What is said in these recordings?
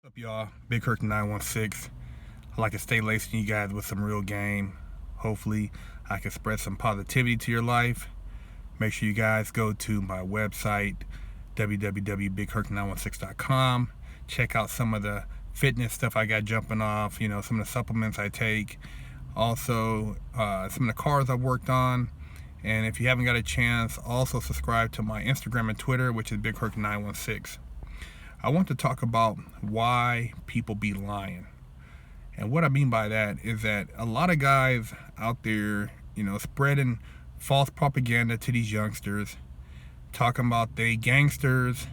Up, y'all? Big Kirk 916. I like to stay lacing you guys with some real game. Hopefully, I can spread some positivity to your life. Make sure you guys go to my website, www.bigkirk916.com. Check out some of the fitness stuff I got jumping off, some of the supplements I take. Also, some of the cars I've worked on. And if you haven't got a chance, also subscribe to my Instagram and Twitter, which is BigKirk916. I want to talk about why people be lying. And what I mean by that is that a lot of guys out there, spreading false propaganda to these youngsters, talking about they gangsters,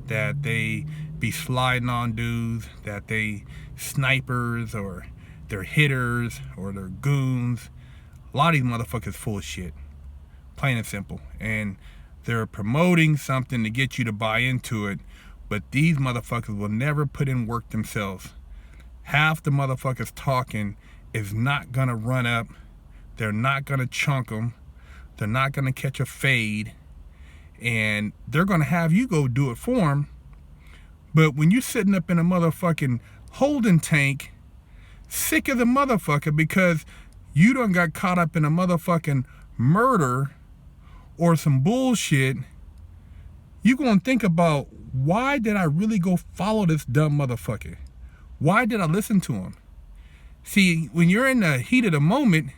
that they be sliding on dudes, that they snipers or they're hitters or they're goons. A lot of these motherfuckers full of shit. Plain and simple. And they're promoting something to get you to buy into it. But these motherfuckers will never put in work themselves. Half the motherfuckers talking is not gonna run up. They're not gonna chunk them. They're not gonna catch a fade. And they're gonna have you go do it for them. But when you're sitting up in a motherfucking holding tank, sick as a motherfucker because you done got caught up in a motherfucking murder or some bullshit, you gonna think about, why did I really go follow this dumb motherfucker? Why did I listen to him? See, when you're in the heat of the moment,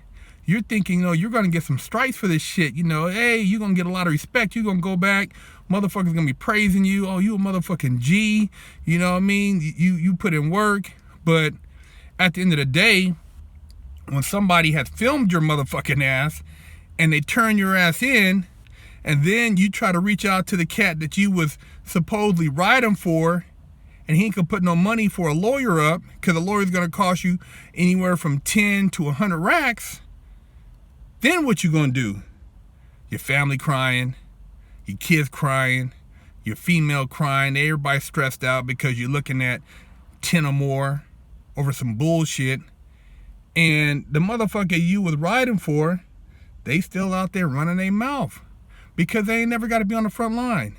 you're thinking, you're going to get some stripes for this shit. Hey, you're going to get a lot of respect. You're going to go back. Motherfuckers going to be praising you. Oh, you a motherfucking G. You know what I mean? You put in work. But at the end of the day, when somebody has filmed your motherfucking ass and they turn your ass in, and then you try to reach out to the cat that you was supposedly riding for, and he ain't gonna put no money for a lawyer up, because a lawyer's gonna cost you anywhere from 10 to 100 racks, then what you gonna do? Your family crying, your kids crying, your female crying, everybody stressed out because you're looking at 10 or more over some bullshit, and the motherfucker you was riding for, they still out there running their mouth. Because they ain't never got to be on the front line.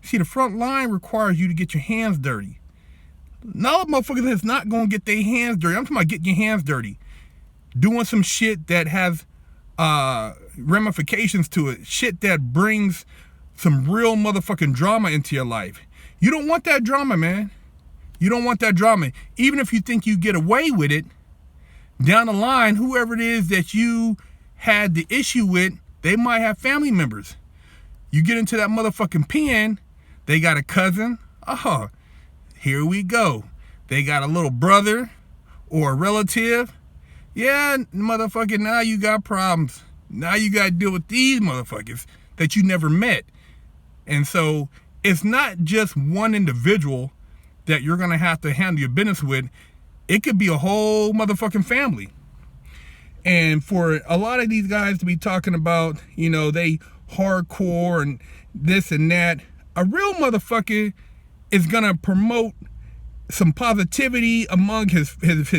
See, the front line requires you to get your hands dirty. Now, motherfuckers is not going to get their hands dirty. I'm talking about getting your hands dirty. Doing some shit that has ramifications to it. Shit that brings some real motherfucking drama into your life. You don't want that drama, man. You don't want that drama. Even if you think you get away with it, down the line, whoever it is that you had the issue with, they might have family members. You get into that motherfucking pen, they got a cousin. Oh, here we go. They got a little brother or a relative. Yeah, motherfucker, now you got problems. Now you got to deal with these motherfuckers that you never met. And so it's not just one individual that you're going to have to handle your business with. It could be a whole motherfucking family. And for a lot of these guys to be talking about, they hardcore and this and that, a real motherfucker is gonna promote some positivity among his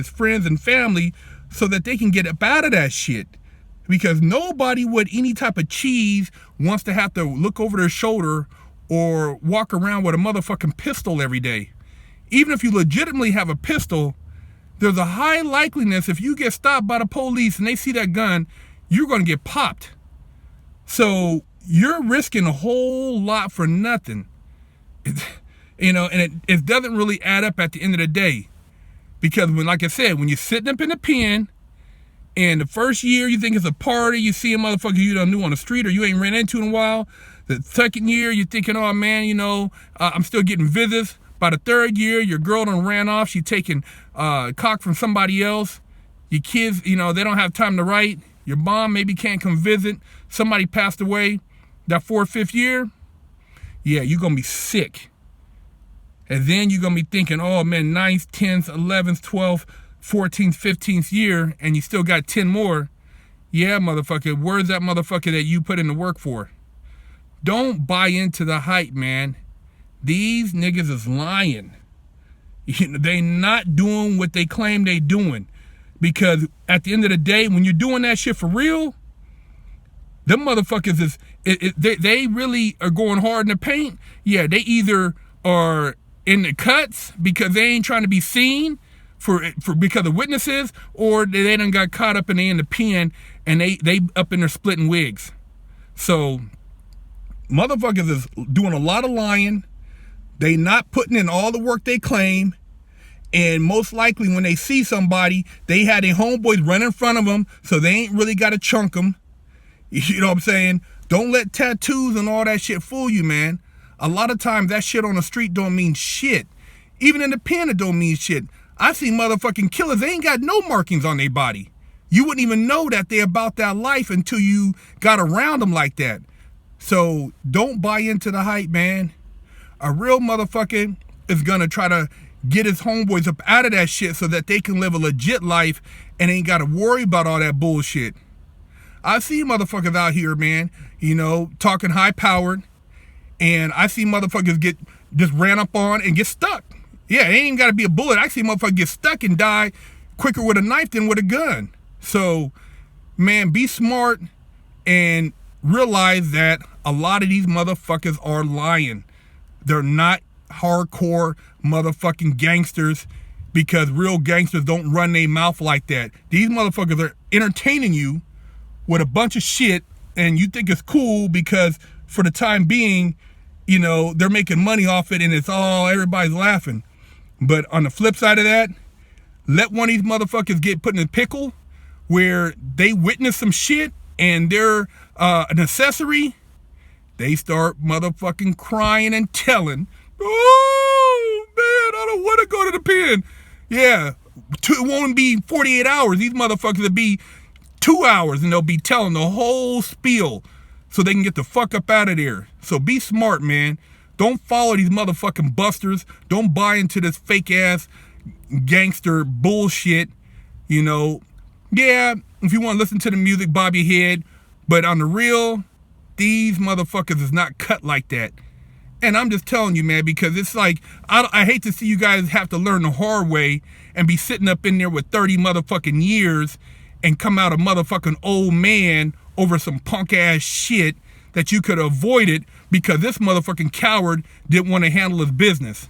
friends and family so that they can get up out of that shit. Because nobody with any type of cheese wants to have to look over their shoulder or walk around with a motherfucking pistol every day. Even if you legitimately have a pistol, there's a high likeliness if you get stopped by the police and they see that gun, you're going to get popped. So you're risking a whole lot for nothing. And it doesn't really add up at the end of the day. Because like I said, when you're sitting up in the pen, and the first year you think it's a party, you see a motherfucker you done knew on the street or you ain't ran into in a while. The second year you're thinking, oh man, I'm still getting visits. By the third year, your girl done ran off. She taking cock from somebody else. Your kids, they don't have time to write. Your mom maybe can't come visit. Somebody passed away. That 4th or 5th year, yeah, you're going to be sick. And then you're going to be thinking, oh man, 9th, 10th, 11th, 12th, 14th, 15th year, and you still got 10 more. Yeah, motherfucker, where's that motherfucker that you put in the work for? Don't buy into the hype, man. These niggas is lying. They not doing what they claim they doing. Because at the end of the day, when you're doing that shit for real, them motherfuckers they really are going hard in the paint. Yeah, they either are in the cuts because they ain't trying to be seen for because of witnesses, or they done got caught up in the pen and they up in there splitting wigs. So motherfuckers is doing a lot of lying. They not putting in all the work they claim. And most likely when they see somebody, they had their homeboys run in front of them, so they ain't really got to chunk them. You know what I'm saying? Don't let tattoos and all that shit fool you, man. A lot of times that shit on the street don't mean shit. Even in the pen, it don't mean shit. I see motherfucking killers, they ain't got no markings on their body. You wouldn't even know that they're about that life until you got around them like that. So don't buy into the hype, man. A real motherfucker is gonna try to get his homeboys up out of that shit so that they can live a legit life and ain't gotta worry about all that bullshit. I see motherfuckers out here, man, you know, talking high powered, and I see motherfuckers get just ran up on and get stuck. Yeah, it ain't even gotta be a bullet. I see motherfuckers get stuck and die quicker with a knife than with a gun. So, man, be smart and realize that a lot of these motherfuckers are lying. They're not hardcore motherfucking gangsters, because real gangsters don't run their mouth like that. These motherfuckers are entertaining you with a bunch of shit, and you think it's cool because for the time being, you know, they're making money off it and it's all, everybody's laughing. But on the flip side of that, let one of these motherfuckers get put in a pickle where they witness some shit and they're an accessory, they start motherfucking crying and telling, oh man, I don't want to go to the pen. Yeah, it won't be 48 hours. These motherfuckers will be 2 hours and they'll be telling the whole spiel so they can get the fuck up out of there. So be smart, man. Don't follow these motherfucking busters. Don't buy into this fake ass gangster bullshit. You know, yeah, if you want to listen to the music, bob your head, but on the real, these motherfuckers is not cut like that. And I'm just telling you, man, because it's like, I hate to see you guys have to learn the hard way and be sitting up in there with 30 motherfucking years and come out a motherfucking old man over some punk ass shit that you could have avoided because this motherfucking coward didn't want to handle his business.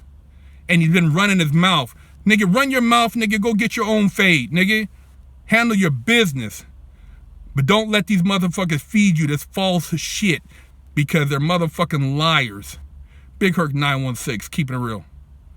And he's been running his mouth. Nigga, run your mouth, nigga, go get your own fade, nigga. Handle your business. But don't let these motherfuckers feed you this false shit because they're motherfucking liars. Big Herc 916, keeping it real.